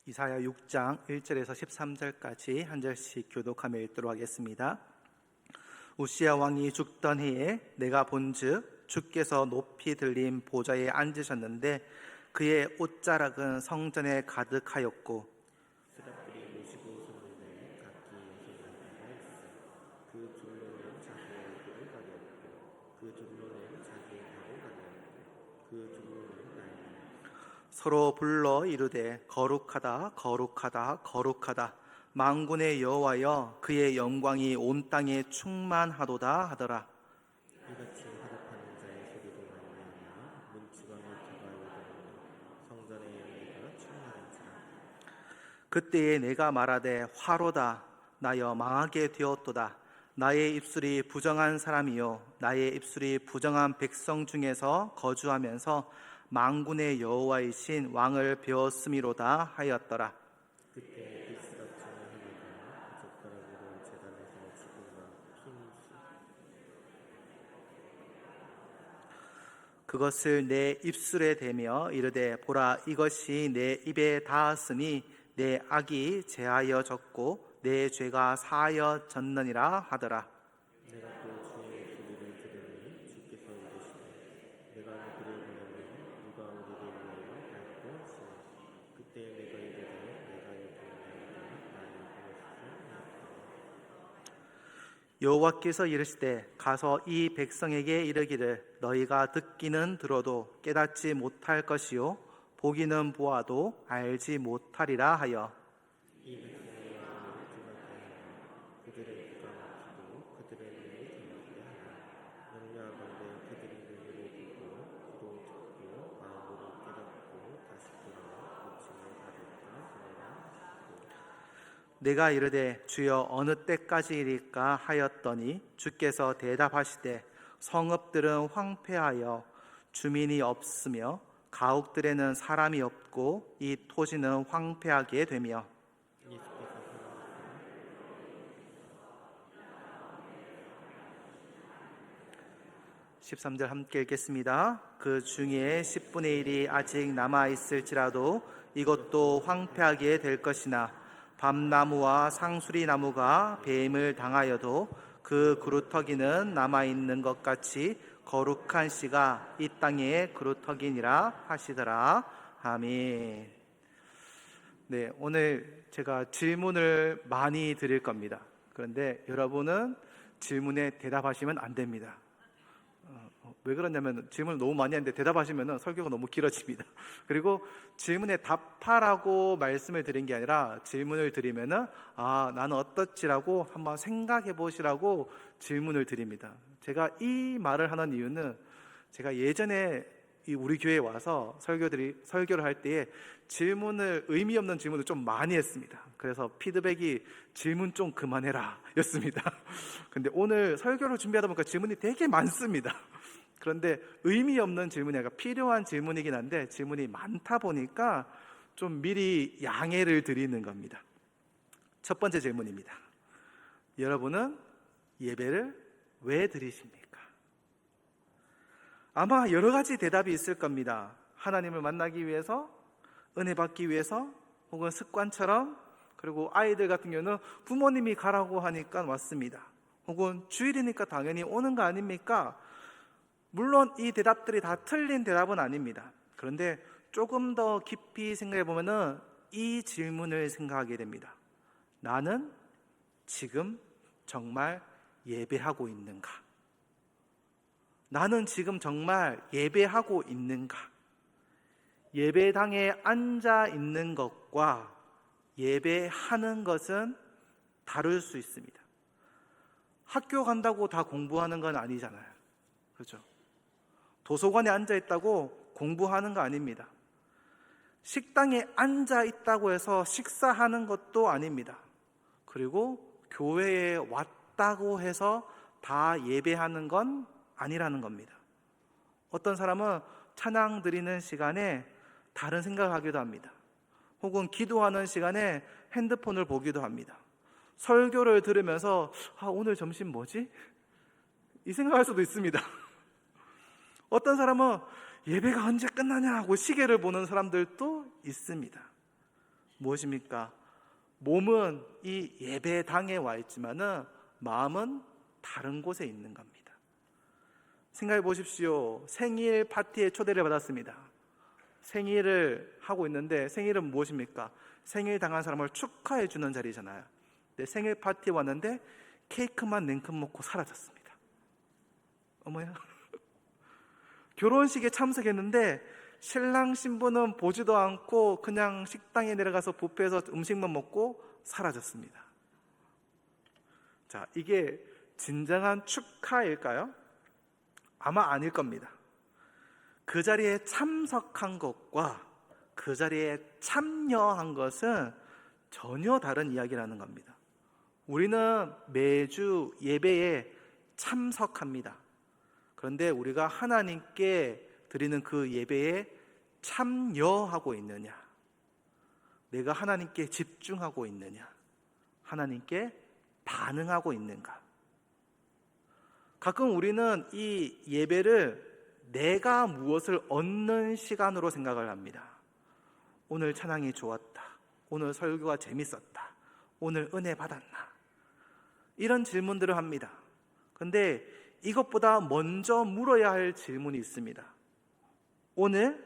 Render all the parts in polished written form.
이사야 6장 1절에서 13절까지 한 절씩 교독하며 읽도록 하겠습니다. 우시야 왕이 죽던 해에 내가 본즉 주께서 높이 들린 보좌에 앉으셨는데 그의 옷자락은 성전에 가득하였고 스랍들이 모시고 섰는데 각기 여섯 나라가 있어. 그 둘로는 자기 얼굴을 가렸고 그 둘로는 자기 발을 가렸고 그 둘로는 날개 서로 불러 이르되 거룩하다 거룩하다 거룩하다 만군의 여호와여 그의 영광이 온 땅에 충만하도다 하더라. 이같이 화답하는 자의 소리로 말미암아 문지방의 터가 오르며 성전의 열매가 충만한지라. 그때에 내가 말하되 화로다 나여 망하게 되었도다. 나의 입술이 부정한 사람이요 나의 입술이 부정한 백성 중에서 거주하면서 만군의 여호와이신 왕을 배웠음이로다 하였더라. 그때 비스라처럼 하니가 젓가락으로 제단에서 죽음과 피무수 그것을 내 입술에 대며 이르되 보라 이것이 내 입에 닿았으니 내 악이 제하여졌고 내 죄가 사하여졌느니라 하더라. 내가 또 주의 소리를 들으니 주께서 이르시되 내가 그를 보내면 누가 우리를 위하여 갈 것이요. 그때 내가 이르되 내가 여기 있나이다 나를 보내소서. 여호와께서 이르시되 가서 이 백성에게 이르기를 너희가 듣기는 들어도 깨닫지 못할 것이요 보기는 보아도 알지 못하리라 하여 이 백성의 마음을 두렵게 하라. 그들의 귀가 막히고 그들의 눈이 감기게 하라. 명료하건대 그들이 눈으로 보고 귀로 듣고 마음으로 깨닫고 다시 돌아와 고침을 받을까 하노라. 내가 이르되 주여 어느 때까지일까 하였더니 주께서 대답하시되 성읍들은 황폐하여 주민이 없으며 가옥들에는 사람이 없고 이 토지는 황폐하게 되며 예수께서 13절 함께 읽겠습니다. 그 중에 10분의 1이 아직 남아있을지라도 이것도 황폐하게 될 것이나 밤나무와 상수리 나무가 배임을 당하여도 그 그루터기는 남아있는 것 같이 거룩한 씨가 이 땅에 그루터기니라 하시더라. 아멘. 네, 오늘 제가 질문을 많이 드릴 겁니다. 그런데 여러분은 질문에 대답하시면 안 됩니다. 왜 그러냐면 질문을 너무 많이 하는데 대답하시면 설교가 너무 길어집니다. 그리고 질문에 답하라고 말씀을 드린 게 아니라 질문을 드리면은 나는 어떻지라고 한번 생각해 보시라고 질문을 드립니다. 제가 이 말을 하는 이유는 제가 예전에 우리 교회에 와서 설교를 할 때에 의미 없는 질문을 좀 많이 했습니다. 그래서 피드백이 질문 좀 그만해라 였습니다. 근데 오늘 설교를 준비하다 보니까 질문이 되게 많습니다. 그런데 의미 없는 질문이 아니라 필요한 질문이긴 한데 질문이 많다 보니까 좀 미리 양해를 드리는 겁니다. 첫 번째 질문입니다. 여러분은 예배를 왜 드리십니까? 아마 여러 가지 대답이 있을 겁니다. 하나님을 만나기 위해서, 은혜 받기 위해서, 혹은 습관처럼, 그리고 아이들 같은 경우는 부모님이 가라고 하니까 왔습니다. 혹은 주일이니까 당연히 오는 거 아닙니까? 물론 이 대답들이 다 틀린 대답은 아닙니다. 그런데 조금 더 깊이 생각해 보면은 이 질문을 생각하게 됩니다. 나는 지금 정말 예배하고 있는가? 나는 지금 정말 예배하고 있는가? 예배당에 앉아 있는 것과 예배하는 것은 다를 수 있습니다. 학교 간다고 다 공부하는 건 아니잖아요. 그렇죠? 도서관에 앉아 있다고 공부하는 거 아닙니다. 식당에 앉아 있다고 해서 식사하는 것도 아닙니다. 그리고 교회에 왔다고 해서 다 예배하는 건 아니라는 겁니다. 어떤 사람은 찬양 드리는 시간에 다른 생각을 하기도 합니다. 혹은 기도하는 시간에 핸드폰을 보기도 합니다. 설교를 들으면서 오늘 점심 뭐지? 이 생각할 수도 있습니다. 어떤 사람은 예배가 언제 끝나냐 하고 시계를 보는 사람들도 있습니다. 무엇입니까? 몸은 이 예배당에 와 있지만은 마음은 다른 곳에 있는 겁니다. 생각해 보십시오. 생일 파티에 초대를 받았습니다. 생일을 하고 있는데 생일은 무엇입니까? 생일 당한 사람을 축하해 주는 자리잖아요. 근데 생일 파티에 왔는데 케이크만 냉큼 먹고 사라졌습니다. 어머야. 결혼식에 참석했는데 신랑 신부는 보지도 않고 그냥 식당에 내려가서 뷔페에서 음식만 먹고 사라졌습니다. 자, 이게 진정한 축하일까요? 아마 아닐 겁니다. 그 자리에 참석한 것과 그 자리에 참여한 것은 전혀 다른 이야기라는 겁니다. 우리는 매주 예배에 참석합니다. 그런데 우리가 하나님께 드리는 그 예배에 참여하고 있느냐, 내가 하나님께 집중하고 있느냐, 하나님께 반응하고 있는가. 가끔 우리는 이 예배를 내가 무엇을 얻는 시간으로 생각을 합니다. 오늘 찬양이 좋았다, 오늘 설교가 재밌었다, 오늘 은혜 받았나, 이런 질문들을 합니다. 그런데 이것보다 먼저 물어야 할 질문이 있습니다. 오늘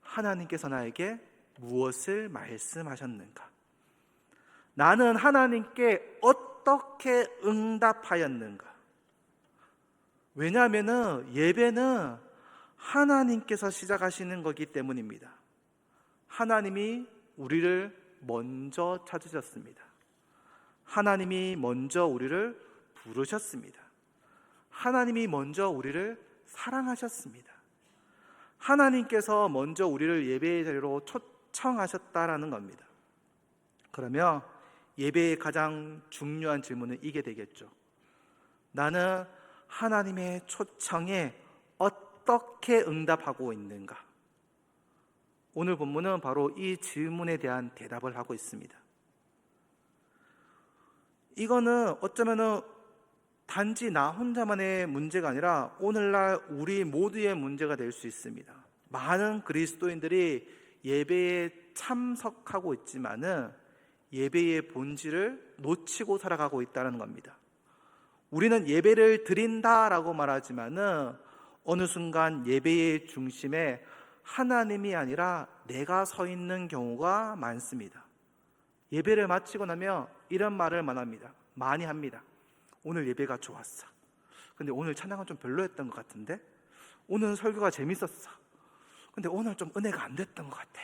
하나님께서 나에게 무엇을 말씀하셨는가? 나는 하나님께 어떻게 응답하였는가? 왜냐하면 예배는 하나님께서 시작하시는 거기 때문입니다. 하나님이 우리를 먼저 찾으셨습니다. 하나님이 먼저 우리를 부르셨습니다. 하나님이 먼저 우리를 사랑하셨습니다. 하나님께서 먼저 우리를 예배의 자리로 초청하셨다라는 겁니다. 그러면 예배의 가장 중요한 질문은 이게 되겠죠. 나는 하나님의 초청에 어떻게 응답하고 있는가? 오늘 본문은 바로 이 질문에 대한 대답을 하고 있습니다. 이거는 어쩌면은 단지 나 혼자만의 문제가 아니라 오늘날 우리 모두의 문제가 될 수 있습니다. 많은 그리스도인들이 예배에 참석하고 있지만은 예배의 본질을 놓치고 살아가고 있다는 겁니다. 우리는 예배를 드린다라고 말하지만은 어느 순간 예배의 중심에 하나님이 아니라 내가 서 있는 경우가 많습니다. 예배를 마치고 나면 이런 말을 많이 합니다. 오늘 예배가 좋았어. 근데 오늘 찬양은 좀 별로였던 것 같은데? 오늘 설교가 재밌었어. 근데 오늘 좀 은혜가 안 됐던 것 같아.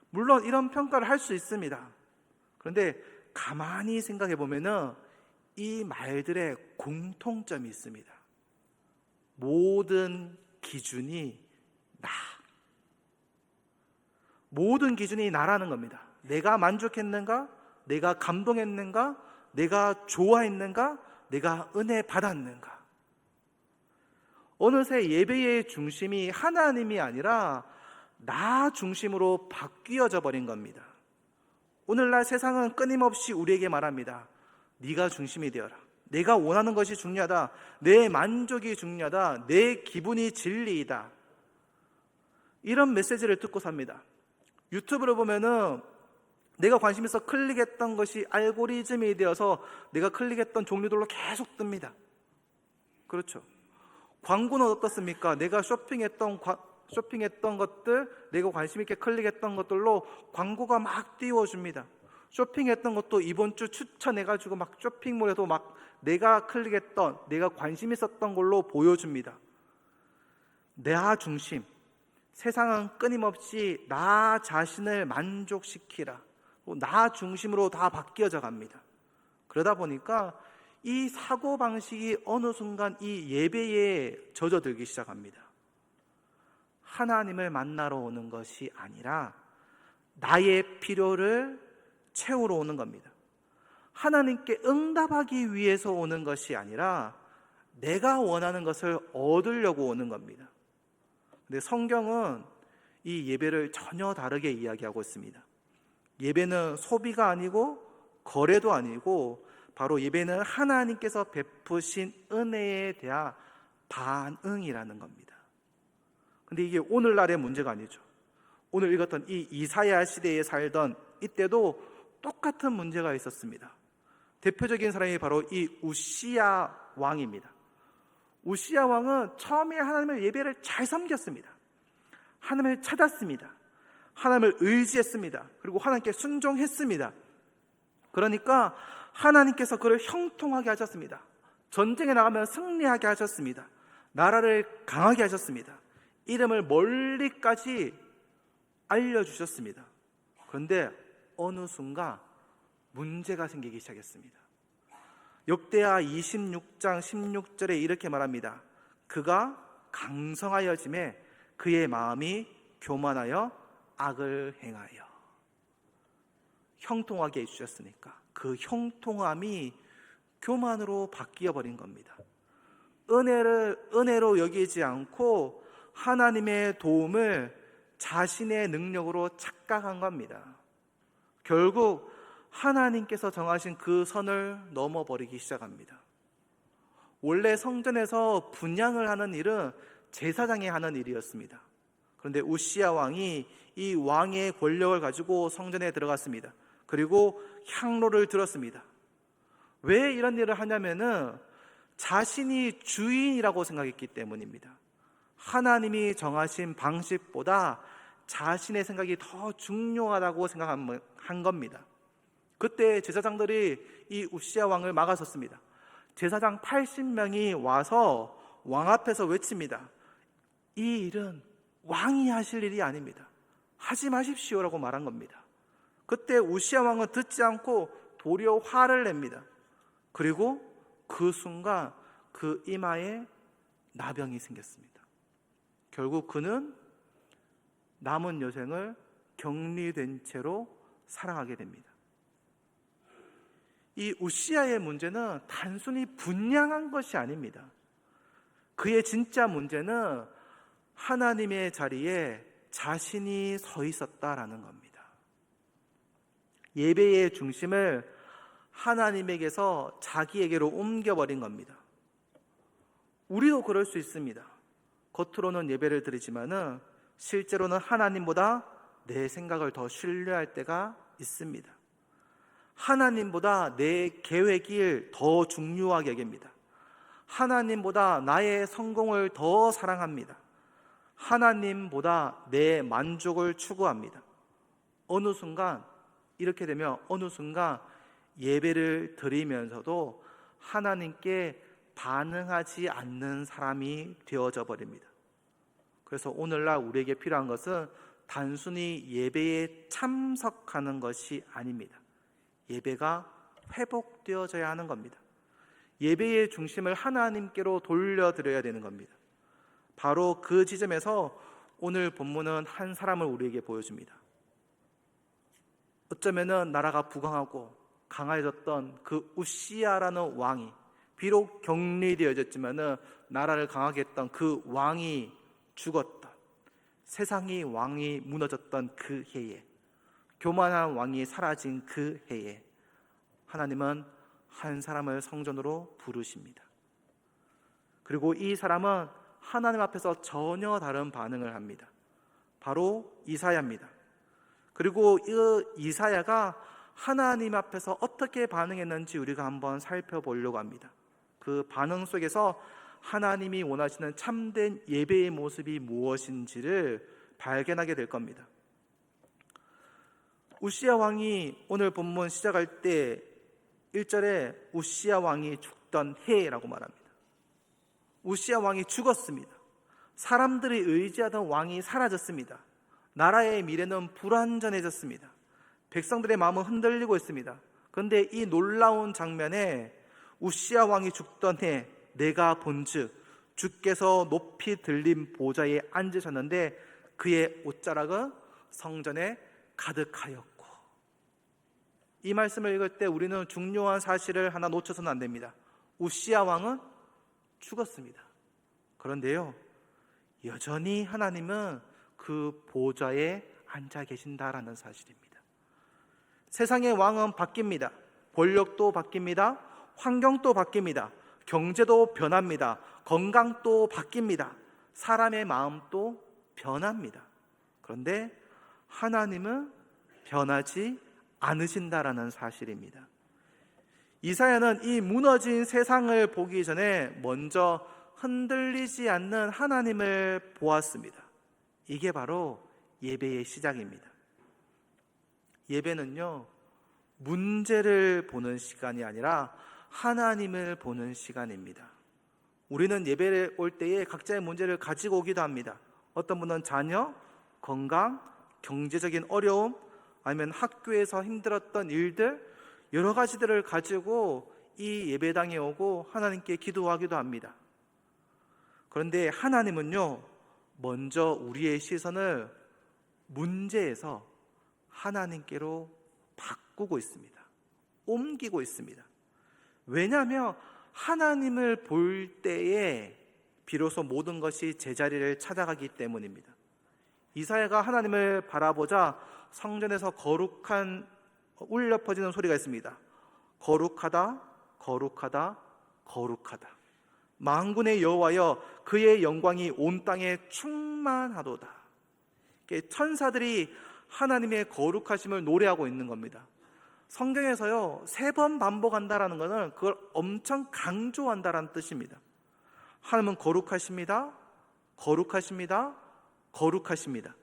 물론 이런 평가를 할 수 있습니다. 그런데 가만히 생각해 보면은 이 말들의 공통점이 있습니다. 모든 기준이 나. 모든 기준이 나라는 겁니다. 내가 만족했는가? 내가 감동했는가? 내가 좋아했는가? 내가 은혜 받았는가? 어느새 예배의 중심이 하나님이 아니라 나 중심으로 바뀌어져 버린 겁니다. 오늘날 세상은 끊임없이 우리에게 말합니다. 네가 중심이 되어라. 내가 원하는 것이 중요하다. 내 만족이 중요하다. 내 기분이 진리이다. 이런 메시지를 듣고 삽니다. 유튜브를 보면은 내가 관심 있어 클릭했던 것이 알고리즘이 되어서 내가 클릭했던 종류들로 계속 뜹니다. 그렇죠. 광고는 어떻습니까? 내가 쇼핑했던 것들, 내가 관심 있게 클릭했던 것들로 광고가 막 띄워줍니다. 쇼핑했던 것도 이번 주 추천해가지고 막 쇼핑몰에도 막 내가 클릭했던, 내가 관심 있었던 걸로 보여줍니다. 나 중심. 세상은 끊임없이 나 자신을 만족시키라. 나 중심으로 다 바뀌어져 갑니다. 그러다 보니까 이 사고방식이 어느 순간 이 예배에 젖어들기 시작합니다. 하나님을 만나러 오는 것이 아니라 나의 필요를 채우러 오는 겁니다. 하나님께 응답하기 위해서 오는 것이 아니라 내가 원하는 것을 얻으려고 오는 겁니다. 근데 성경은 이 예배를 전혀 다르게 이야기하고 있습니다. 예배는 소비가 아니고 거래도 아니고 바로 예배는 하나님께서 베푸신 은혜에 대한 반응이라는 겁니다. 근데 이게 오늘날의 문제가 아니죠. 오늘 읽었던 이 이사야 시대에 살던 이때도 똑같은 문제가 있었습니다. 대표적인 사람이 바로 이 우시야 왕입니다. 우시야 왕은 처음에 하나님의 예배를 잘 섬겼습니다. 하나님을 찾았습니다. 하나님을 의지했습니다. 그리고 하나님께 순종했습니다. 그러니까 하나님께서 그를 형통하게 하셨습니다. 전쟁에 나가면 승리하게 하셨습니다. 나라를 강하게 하셨습니다. 이름을 멀리까지 알려주셨습니다. 그런데 어느 순간 문제가 생기기 시작했습니다. 역대하 26장 16절에 이렇게 말합니다. 그가 강성하여짐에 그의 마음이 교만하여 악을 행하여. 형통하게 해주셨으니까 그 형통함이 교만으로 바뀌어 버린 겁니다. 은혜로 여기지 않고 하나님의 도움을 자신의 능력으로 착각한 겁니다. 결국 하나님께서 정하신 그 선을 넘어버리기 시작합니다. 원래 성전에서 분향을 하는 일은 제사장이 하는 일이었습니다. 그런데 우시야 왕이 이 왕의 권력을 가지고 성전에 들어갔습니다. 그리고 향로를 들었습니다. 왜 이런 일을 하냐면은 자신이 주인이라고 생각했기 때문입니다. 하나님이 정하신 방식보다 자신의 생각이 더 중요하다고 생각한 겁니다. 그때 제사장들이 이 우시야 왕을 막았었습니다. 제사장 80명이 와서 왕 앞에서 외칩니다. 이 일은 왕이 하실 일이 아닙니다. 하지 마십시오라고 말한 겁니다. 그때 우시야 왕은 듣지 않고 도리어 화를 냅니다. 그리고 그 순간 그 이마에 나병이 생겼습니다. 결국 그는 남은 여생을 격리된 채로 살아가게 됩니다. 이 우시야의 문제는 단순히 분향한 것이 아닙니다. 그의 진짜 문제는 하나님의 자리에 자신이 서 있었다라는 겁니다. 예배의 중심을 하나님에게서 자기에게로 옮겨버린 겁니다. 우리도 그럴 수 있습니다. 겉으로는 예배를 드리지만은 실제로는 하나님보다 내 생각을 더 신뢰할 때가 있습니다. 하나님보다 내 계획을 더 중요하게 여깁니다. 하나님보다 나의 성공을 더 사랑합니다. 하나님보다 내 만족을 추구합니다. 어느 순간 이렇게 되면 어느 순간 예배를 드리면서도 하나님께 반응하지 않는 사람이 되어져 버립니다. 그래서 오늘날 우리에게 필요한 것은 단순히 예배에 참석하는 것이 아닙니다. 예배가 회복되어져야 하는 겁니다. 예배의 중심을 하나님께로 돌려드려야 되는 겁니다. 바로 그 지점에서 오늘 본문은 한 사람을 우리에게 보여줍니다. 어쩌면은 나라가 부강하고 강해졌던 그 우시야라는 왕이 비록 격리되어졌지만은 나라를 강하게 했던 그 왕이 죽었던, 세상이 왕이 무너졌던 그 해에, 교만한 왕이 사라진 그 해에 하나님은 한 사람을 성전으로 부르십니다. 그리고 이 사람은 하나님 앞에서 전혀 다른 반응을 합니다. 바로 이사야입니다. 그리고 이 이사야가 하나님 앞에서 어떻게 반응했는지 우리가 한번 살펴보려고 합니다. 그 반응 속에서 하나님이 원하시는 참된 예배의 모습이 무엇인지를 발견하게 될 겁니다. 우시야 왕이 오늘 본문 시작할 때 1절에 우시야 왕이 죽던 해라고 말합니다. 우시야 왕이 죽었습니다. 사람들이 의지하던 왕이 사라졌습니다. 나라의 미래는 불완전해졌습니다. 백성들의 마음은 흔들리고 있습니다. 그런데 이 놀라운 장면에 우시야 왕이 죽던 해 내가 본즉 주께서 높이 들린 보좌에 앉으셨는데 그의 옷자락은 성전에 가득하였고. 이 말씀을 읽을 때 우리는 중요한 사실을 하나 놓쳐서는 안 됩니다. 우시야 왕은 죽었습니다. 그런데요, 여전히 하나님은 그 보좌에 앉아 계신다라는 사실입니다. 세상의 왕은 바뀝니다. 권력도 바뀝니다. 환경도 바뀝니다. 경제도 변합니다. 건강도 바뀝니다. 사람의 마음도 변합니다. 그런데 하나님은 변하지 않으신다라는 사실입니다. 이사야는 이 무너진 세상을 보기 전에 먼저 흔들리지 않는 하나님을 보았습니다. 이게 바로 예배의 시작입니다. 예배는요, 문제를 보는 시간이 아니라 하나님을 보는 시간입니다. 우리는 예배를 올 때에 각자의 문제를 가지고 오기도 합니다. 어떤 분은 자녀, 건강, 경제적인 어려움, 아니면 학교에서 힘들었던 일들, 여러 가지들을 가지고 이 예배당에 오고 하나님께 기도하기도 합니다. 그런데 하나님은요, 먼저 우리의 시선을 문제에서 하나님께로 바꾸고 있습니다. 옮기고 있습니다. 왜냐하면 하나님을 볼 때에 비로소 모든 것이 제자리를 찾아가기 때문입니다. 이사야가 하나님을 바라보자 성전에서 거룩한 울려 퍼지는 소리가 있습니다. 거룩하다, 거룩하다, 거룩하다. 만군의 여호와여, 그의 영광이 온 땅에 충만하도다. 천사들이 하나님의 거룩하심을 노래하고 있는 겁니다. 성경에서요, 3번 반복한다라는 것은 그걸 엄청 강조한다라는 뜻입니다. 하나님은 거룩하십니다, 거룩하십니다, 거룩하십니다.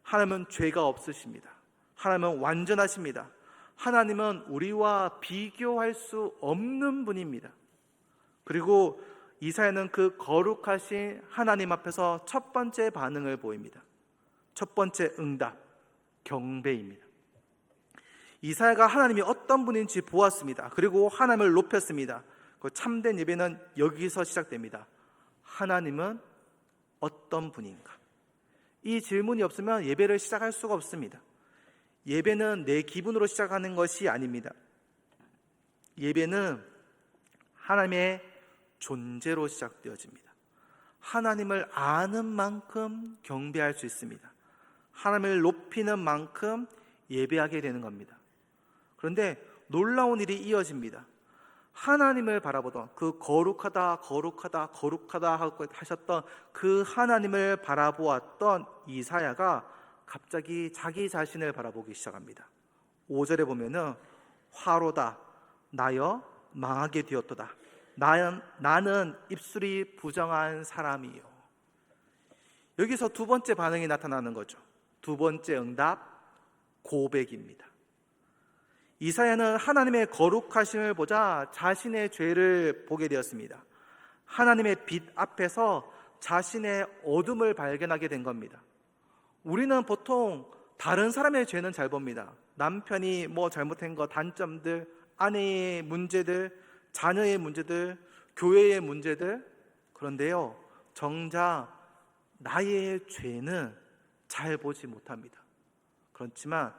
하나님은 죄가 없으십니다. 하나님은 완전하십니다. 하나님은 우리와 비교할 수 없는 분입니다. 그리고 이사야는 그 거룩하신 하나님 앞에서 첫 번째 반응을 보입니다. 첫 번째 응답, 경배입니다. 이사야가 하나님이 어떤 분인지 보았습니다. 그리고 하나님을 높였습니다. 그 참된 예배는 여기서 시작됩니다. 하나님은 어떤 분인가? 이 질문이 없으면 예배를 시작할 수가 없습니다. 예배는 내 기분으로 시작하는 것이 아닙니다. 예배는 하나님의 존재로 시작되어집니다. 하나님을 아는 만큼 경배할 수 있습니다. 하나님을 높이는 만큼 예배하게 되는 겁니다. 그런데 놀라운 일이 이어집니다. 하나님을 바라보던 그 거룩하다, 거룩하다, 거룩하다 하고 하셨던 그 하나님을 바라보았던 이사야가 갑자기 자기 자신을 바라보기 시작합니다. 5절에 보면은 화로다, 나여 망하게 되었도다. 나는 입술이 부정한 사람이요. 여기서 두 번째 반응이 나타나는 거죠. 두 번째 응답, 고백입니다. 이사야는 하나님의 거룩하심을 보자 자신의 죄를 보게 되었습니다. 하나님의 빛 앞에서 자신의 어둠을 발견하게 된 겁니다. 우리는 보통 다른 사람의 죄는 잘 봅니다. 남편이 뭐 잘못한 거, 단점들, 아내의 문제들, 자녀의 문제들, 교회의 문제들. 그런데요, 정작 나의 죄는 잘 보지 못합니다. 그렇지만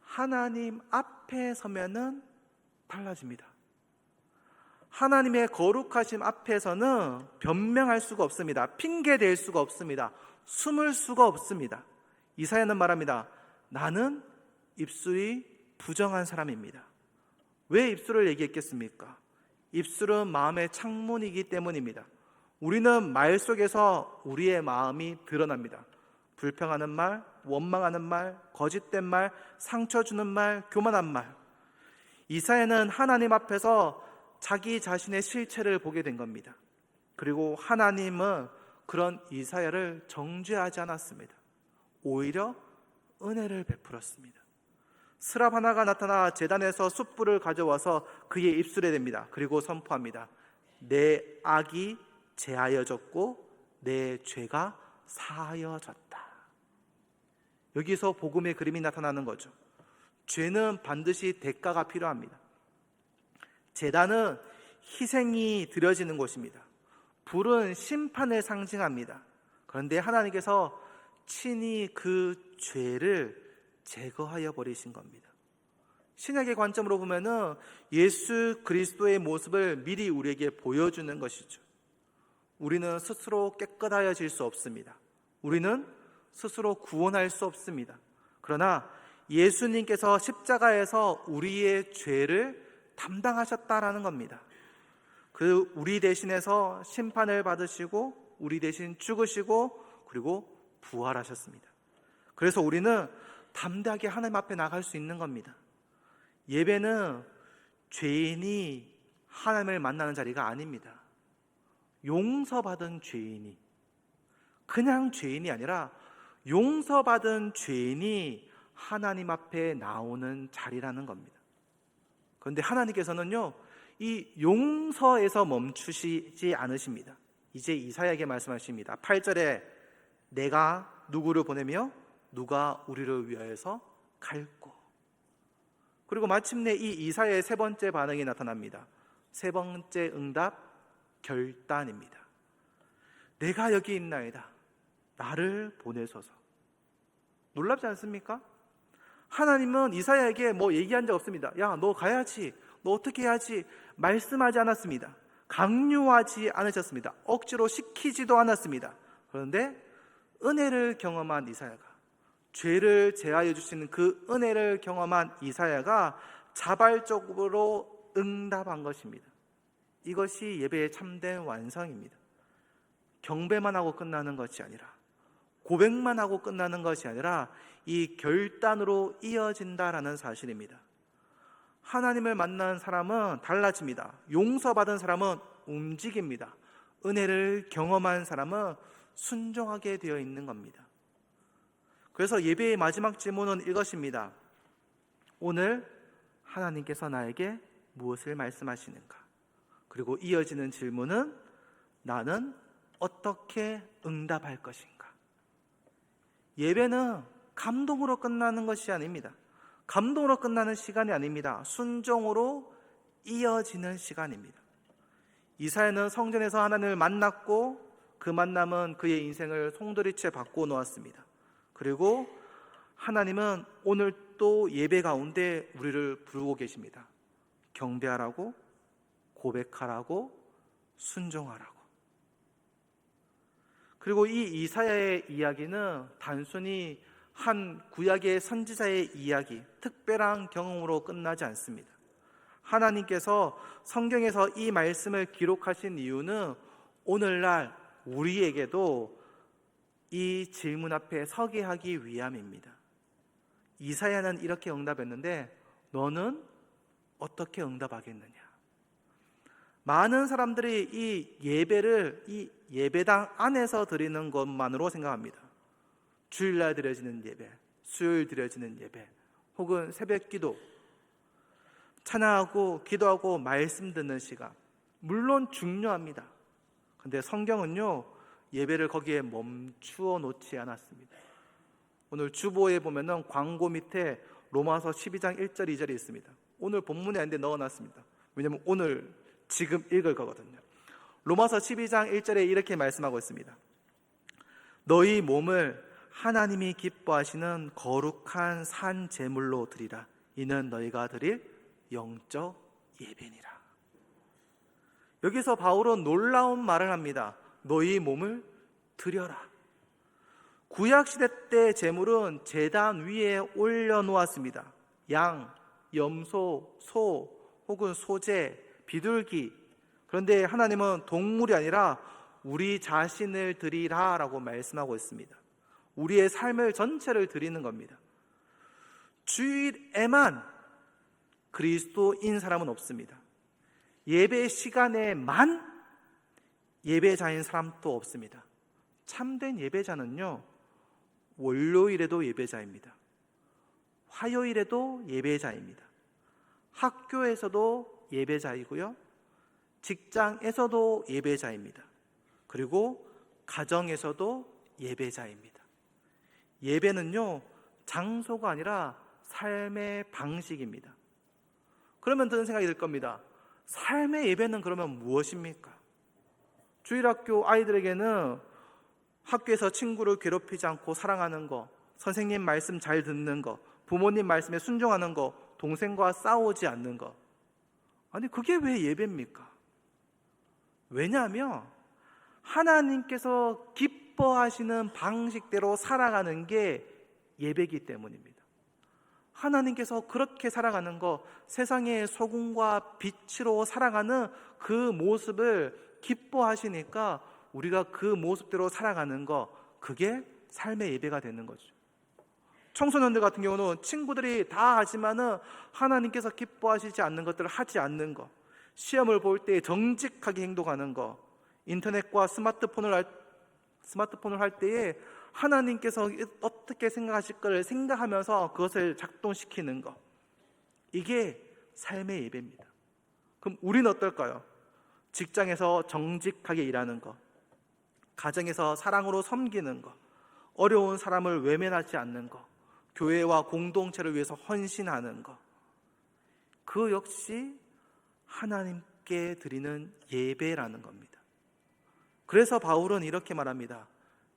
하나님 앞에 서면은 달라집니다. 하나님의 거룩하심 앞에서는 변명할 수가 없습니다. 핑계댈 수가 없습니다. 숨을 수가 없습니다. 이사야는 말합니다. 나는 입술이 부정한 사람입니다. 왜 입술을 얘기했겠습니까? 입술은 마음의 창문이기 때문입니다. 우리는 말 속에서 우리의 마음이 드러납니다. 불평하는 말, 원망하는 말, 거짓된 말, 상처 주는 말, 교만한 말. 이사야는 하나님 앞에서 자기 자신의 실체를 보게 된 겁니다. 그리고 하나님은 그런 이사야를 정죄하지 않았습니다. 오히려 은혜를 베풀었습니다. 스랍 하나가 나타나 제단에서 숯불을 가져와서 그의 입술에 댑니다. 그리고 선포합니다. 내 악이 제하여졌고 내 죄가 사하여졌다. 여기서 복음의 그림이 나타나는 거죠. 죄는 반드시 대가가 필요합니다. 제단은 희생이 드려지는 곳입니다. 불은 심판을 상징합니다. 그런데 하나님께서 친히 그 죄를 제거하여 버리신 겁니다. 신약의 관점으로 보면은 예수 그리스도의 모습을 미리 우리에게 보여주는 것이죠. 우리는 스스로 깨끗하여질 수 없습니다. 우리는 스스로 구원할 수 없습니다. 그러나 예수님께서 십자가에서 우리의 죄를 담당하셨다라는 겁니다. 그 우리 대신해서 심판을 받으시고 우리 대신 죽으시고 그리고 부활하셨습니다. 그래서 우리는 담대하게 하나님 앞에 나갈 수 있는 겁니다. 예배는 죄인이 하나님을 만나는 자리가 아닙니다. 용서받은 죄인이, 그냥 죄인이 아니라 용서받은 죄인이 하나님 앞에 나오는 자리라는 겁니다. 그런데 하나님께서는요, 이 용서에서 멈추시지 않으십니다. 이제 이사야에게 말씀하십니다. 8절에 내가 누구를 보내며 누가 우리를 위하여서 갈고. 그리고 마침내 이 이사야의 세 번째 반응이 나타납니다. 세 번째 응답, 결단입니다. 내가 여기 있나이다. 나를 보내소서. 놀랍지 않습니까? 하나님은 이사야에게 뭐 얘기한 적 없습니다. 야, 너 가야지. 너 어떻게 해야지. 말씀하지 않았습니다. 강요하지 않으셨습니다. 억지로 시키지도 않았습니다. 그런데 은혜를 경험한 이사야가, 죄를 제하여 주시는 그 은혜를 경험한 이사야가 자발적으로 응답한 것입니다. 이것이 예배의 참된 완성입니다. 경배만 하고 끝나는 것이 아니라, 고백만 하고 끝나는 것이 아니라 이 결단으로 이어진다라는 사실입니다. 하나님을 만난 사람은 달라집니다. 용서받은 사람은 움직입니다. 은혜를 경험한 사람은 순종하게 되어 있는 겁니다. 그래서 예배의 마지막 질문은 이것입니다. 오늘 하나님께서 나에게 무엇을 말씀하시는가? 그리고 이어지는 질문은 나는 어떻게 응답할 것인가? 예배는 감동으로 끝나는 것이 아닙니다. 감동으로 끝나는 시간이 아닙니다. 순종으로 이어지는 시간입니다. 이사야는 성전에서 하나님을 만났고 그 만남은 그의 인생을 송두리째 바꾸어 놓았습니다. 그리고 하나님은 오늘 또 예배 가운데 우리를 부르고 계십니다. 경배하라고, 고백하라고, 순종하라고. 그리고 이 이사야의 이야기는 단순히 한 구약의 선지자의 이야기, 특별한 경험으로 끝나지 않습니다. 하나님께서 성경에서 이 말씀을 기록하신 이유는 오늘날 우리에게도 이 질문 앞에 서게 하기 위함입니다. 이사야는 이렇게 응답했는데 너는 어떻게 응답하겠느냐? 많은 사람들이 이 예배를 이 예배당 안에서 드리는 것만으로 생각합니다. 주일날 드려지는 예배, 수요일 드려지는 예배, 혹은 새벽 기도, 찬양하고 기도하고 말씀 듣는 시간, 물론 중요합니다. 그런데 성경은요, 예배를 거기에 멈추어 놓지 않았습니다. 오늘 주보에 보면은 광고 밑에 로마서 12장 1절 2절이 있습니다. 오늘 본문에 안데 넣어놨습니다. 왜냐하면 오늘 지금 읽을 거거든요. 로마서 12장 1절에 이렇게 말씀하고 있습니다. 너희 몸을 하나님이 기뻐하시는 거룩한 산 제물로 드리라. 이는 너희가 드릴 영적 예배니라. 여기서 바울은 놀라운 말을 합니다. 너희 몸을 드려라. 구약시대 때 제물은 제단 위에 올려놓았습니다. 양, 염소, 소 혹은 소재, 비둘기. 그런데 하나님은 동물이 아니라 우리 자신을 드리라 라고 말씀하고 있습니다. 우리의 삶을 전체를 드리는 겁니다. 주일에만 그리스도인 사람은 없습니다. 예배 시간에만 예배자인 사람도 없습니다. 참된 예배자는요, 월요일에도 예배자입니다. 화요일에도 예배자입니다. 학교에서도 예배자이고요, 직장에서도 예배자입니다. 그리고 가정에서도 예배자입니다. 예배는요, 장소가 아니라 삶의 방식입니다. 그러면 드는 생각이 들 겁니다. 삶의 예배는 그러면 무엇입니까? 주일학교 아이들에게는 학교에서 친구를 괴롭히지 않고 사랑하는 거, 선생님 말씀 잘 듣는 거, 부모님 말씀에 순종하는 거, 동생과 싸우지 않는 거. 아니, 그게 왜 예배입니까? 왜냐하면 하나님께서 기뻐하시는 방식대로 살아가는 게 예배이기 때문입니다. 하나님께서 그렇게 살아가는 거, 세상의 소금과 빛으로 살아가는 그 모습을 기뻐하시니까 우리가 그 모습대로 살아가는 거, 그게 삶의 예배가 되는 거죠. 청소년들 같은 경우는 친구들이 다 하지만은 하나님께서 기뻐하시지 않는 것들을 하지 않는 것, 시험을 볼 때 정직하게 행동하는 것, 인터넷과 스마트폰을 할 때에 하나님께서 어떻게 생각하실 걸 생각하면서 그것을 작동시키는 것, 이게 삶의 예배입니다. 그럼 우리는 어떨까요? 직장에서 정직하게 일하는 것, 가정에서 사랑으로 섬기는 것, 어려운 사람을 외면하지 않는 것, 교회와 공동체를 위해서 헌신하는 것, 그 역시 하나님께 드리는 예배라는 겁니다. 그래서 바울은 이렇게 말합니다.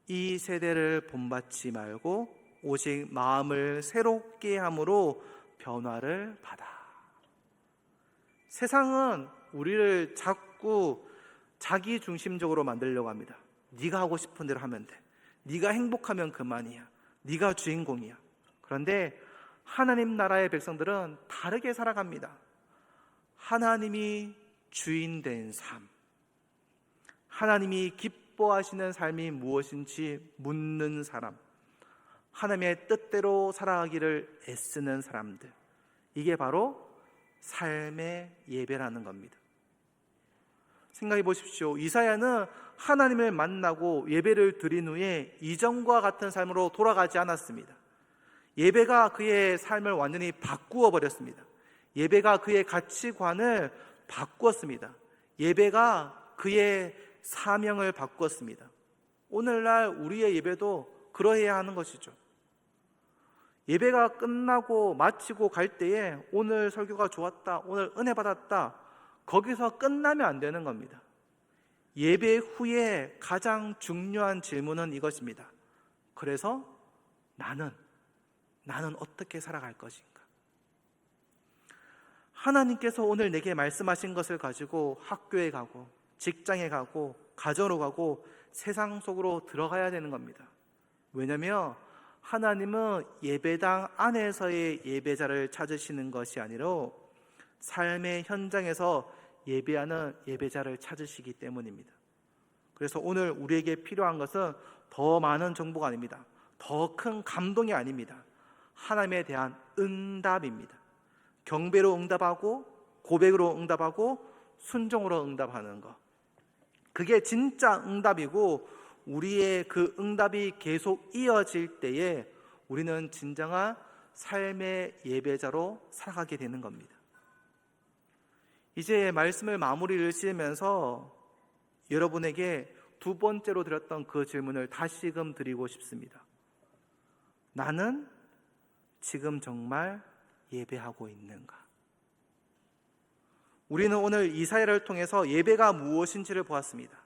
이 세대를 본받지 말고 오직 마음을 새롭게 함으로 변화를 받아. 세상은 우리를 자꾸 자기 중심적으로 만들려고 합니다. 네가 하고 싶은 대로 하면 돼. 네가 행복하면 그만이야. 네가 주인공이야. 그런데 하나님 나라의 백성들은 다르게 살아갑니다. 하나님이 주인 된 삶, 하나님이 기뻐하시는 삶이 무엇인지 묻는 사람, 하나님의 뜻대로 살아가기를 애쓰는 사람들, 이게 바로 삶의 예배라는 겁니다. 생각해 보십시오. 이사야는 하나님을 만나고 예배를 드린 후에 이전과 같은 삶으로 돌아가지 않았습니다. 예배가 그의 삶을 완전히 바꾸어 버렸습니다. 예배가 그의 가치관을 바꾸었습니다. 예배가 그의 사명을 바꾸었습니다. 오늘날 우리의 예배도 그러해야 하는 것이죠. 예배가 끝나고 마치고 갈 때에 오늘 설교가 좋았다, 오늘 은혜 받았다, 거기서 끝나면 안 되는 겁니다. 예배 후에 가장 중요한 질문은 이것입니다. 그래서 나는 어떻게 살아갈 것인가? 하나님께서 오늘 내게 말씀하신 것을 가지고 학교에 가고 직장에 가고 가정으로 가고 세상 속으로 들어가야 되는 겁니다. 왜냐하면 하나님은 예배당 안에서의 예배자를 찾으시는 것이 아니라 삶의 현장에서 예배하는 예배자를 찾으시기 때문입니다. 그래서 오늘 우리에게 필요한 것은 더 많은 정보가 아닙니다. 더 큰 감동이 아닙니다. 하나님에 대한 응답입니다. 경배로 응답하고 고백으로 응답하고 순종으로 응답하는 것, 그게 진짜 응답이고, 우리의 그 응답이 계속 이어질 때에 우리는 진정한 삶의 예배자로 살아가게 되는 겁니다. 이제 말씀을 마무리를 지으면서 여러분에게 두 번째로 드렸던 그 질문을 다시금 드리고 싶습니다. 나는 지금 정말 예배하고 있는가? 우리는 오늘 이사야를 통해서 예배가 무엇인지를 보았습니다.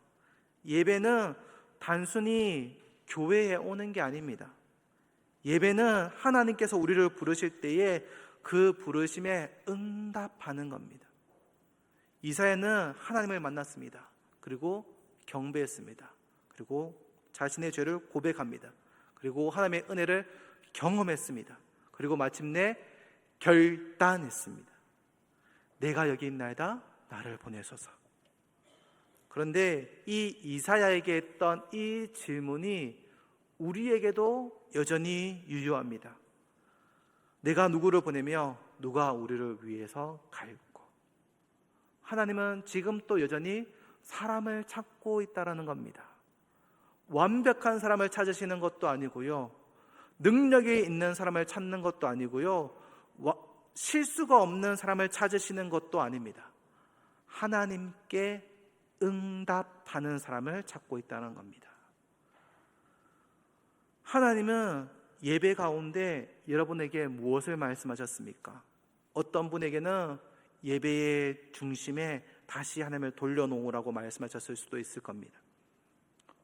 예배는 단순히 교회에 오는 게 아닙니다. 예배는 하나님께서 우리를 부르실 때에 그 부르심에 응답하는 겁니다. 이사야는 하나님을 만났습니다. 그리고 경배했습니다. 그리고 자신의 죄를 고백합니다. 그리고 하나님의 은혜를 경험했습니다. 그리고 마침내 결단했습니다. 내가 여기 있나이다, 나를 보내소서. 그런데 이 이사야에게 했던 이 질문이 우리에게도 여전히 유효합니다. 내가 누구를 보내며 누가 우리를 위해서 갈고? 하나님은 지금 또 여전히 사람을 찾고 있다는 겁니다. 완벽한 사람을 찾으시는 것도 아니고요, 능력이 있는 사람을 찾는 것도 아니고요, 실수가 없는 사람을 찾으시는 것도 아닙니다. 하나님께 응답하는 사람을 찾고 있다는 겁니다. 하나님은 예배 가운데 여러분에게 무엇을 말씀하셨습니까? 어떤 분에게는 예배의 중심에 다시 하나님을 돌려놓으라고 말씀하셨을 수도 있을 겁니다.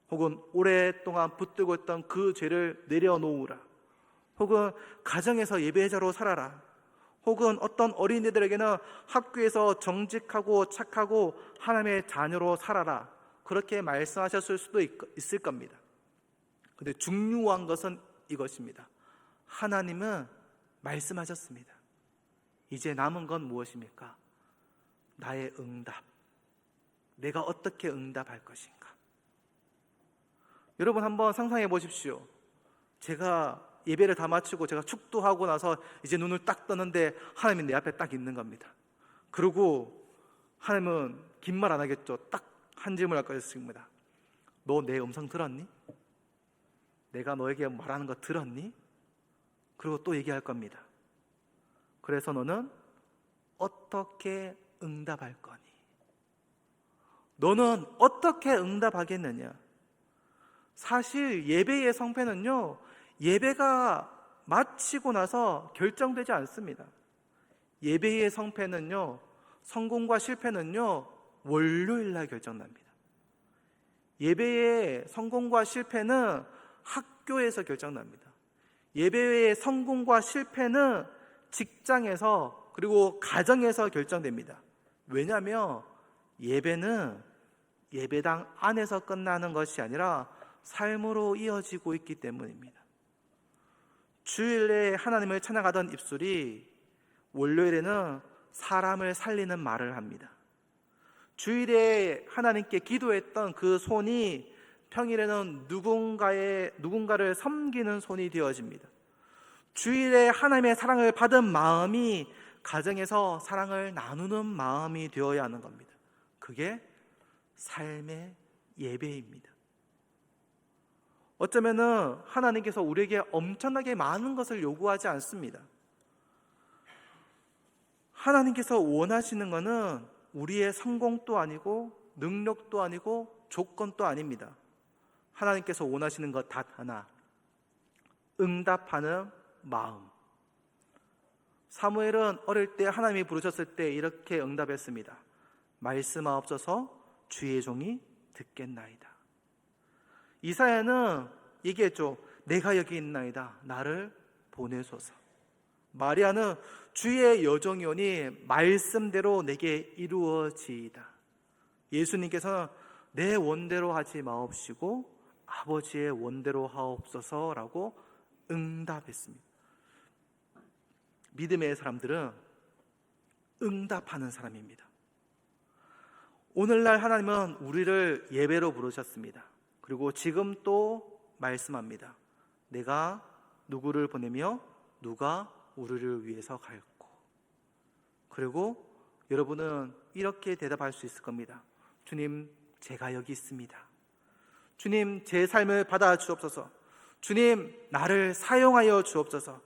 혹은 오랫동안 붙들고 있던 그 죄를 내려놓으라. 혹은 가정에서 예배자로 살아라. 혹은 어떤 어린이들에게는 학교에서 정직하고 착하고 하나님의 자녀로 살아라. 그렇게 말씀하셨을 수도 있을 겁니다. 그런데 중요한 것은 이것입니다. 하나님은 말씀하셨습니다. 이제 남은 건 무엇입니까? 나의 응답. 내가 어떻게 응답할 것인가? 여러분 한번 상상해 보십시오. 제가 예배를 다 마치고 제가 축도하고 나서 이제 눈을 딱 뜨는데 하나님이 내 앞에 딱 있는 겁니다. 그리고 하나님은 긴 말 안 하겠죠. 딱 한 질문을 할 것입니다. 너 내 음성 들었니? 내가 너에게 말하는 거 들었니? 그리고 또 얘기할 겁니다. 그래서 너는 어떻게 응답할 거니? 너는 어떻게 응답하겠느냐? 사실 예배의 성패는요, 예배가 마치고 나서 결정되지 않습니다. 예배의 성패는요, 성공과 실패는요, 월요일날 결정납니다. 예배의 성공과 실패는 학교에서 결정납니다. 예배의 성공과 실패는 직장에서 그리고 가정에서 결정됩니다. 왜냐하면 예배는 예배당 안에서 끝나는 것이 아니라 삶으로 이어지고 있기 때문입니다. 주일에 하나님을 찬양하던 입술이 월요일에는 사람을 살리는 말을 합니다. 주일에 하나님께 기도했던 그 손이 평일에는 누군가를 섬기는 손이 되어집니다. 주일에 하나님의 사랑을 받은 마음이 가정에서 사랑을 나누는 마음이 되어야 하는 겁니다. 그게 삶의 예배입니다. 어쩌면은 하나님께서 우리에게 엄청나게 많은 것을 요구하지 않습니다. 하나님께서 원하시는 것은 우리의 성공도 아니고 능력도 아니고 조건도 아닙니다. 하나님께서 원하시는 것 단 하나, 응답하는 마음. 사무엘은 어릴 때 하나님이 부르셨을 때 이렇게 응답했습니다. 말씀하옵소서 주의 종이 듣겠나이다. 이사야는 얘기했죠. 내가 여기 있나이다. 나를 보내소서. 마리아는 주의 여종이오니 말씀대로 내게 이루어지이다. 예수님께서는 내 원대로 하지 마옵시고 아버지의 원대로 하옵소서라고 응답했습니다. 믿음의 사람들은 응답하는 사람입니다. 오늘날 하나님은 우리를 예배로 부르셨습니다. 그리고 지금 또 말씀합니다. 내가 누구를 보내며 누가 우리를 위해서 갈고. 그리고 여러분은 이렇게 대답할 수 있을 겁니다. 주님, 제가 여기 있습니다. 주님, 제 삶을 받아 주옵소서. 주님, 나를 사용하여 주옵소서.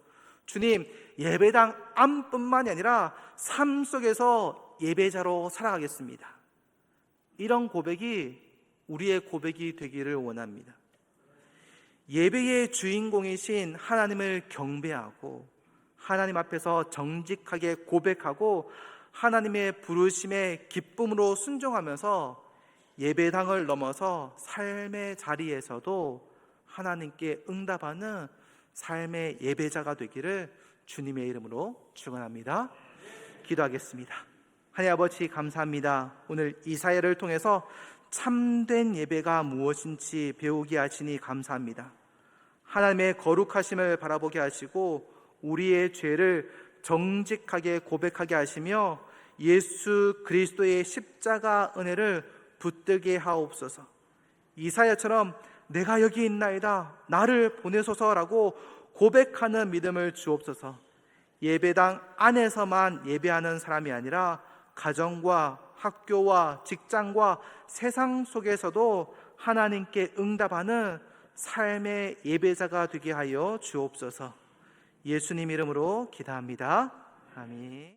주님, 예배당 안뿐만이 아니라 삶 속에서 예배자로 살아가겠습니다. 이런 고백이 우리의 고백이 되기를 원합니다. 예배의 주인공이신 하나님을 경배하고 하나님 앞에서 정직하게 고백하고 하나님의 부르심에 기쁨으로 순종하면서 예배당을 넘어서 삶의 자리에서도 하나님께 응답하는 삶의 예배자가 되기를 주님의 이름으로 축원합니다. 기도하겠습니다. 하나님 아버지 감사합니다. 오늘 이사야를 통해서 참된 예배가 무엇인지 배우게 하시니 감사합니다. 하나님의 거룩하심을 바라보게 하시고 우리의 죄를 정직하게 고백하게 하시며 예수 그리스도의 십자가 은혜를 붙들게 하옵소서. 이사야처럼 내가 여기 있나이다 나를 보내소서라고 고백하는 믿음을 주옵소서. 예배당 안에서만 예배하는 사람이 아니라 가정과 학교와 직장과 세상 속에서도 하나님께 응답하는 삶의 예배자가 되게 하여 주옵소서. 예수님 이름으로 기도합니다. 아멘.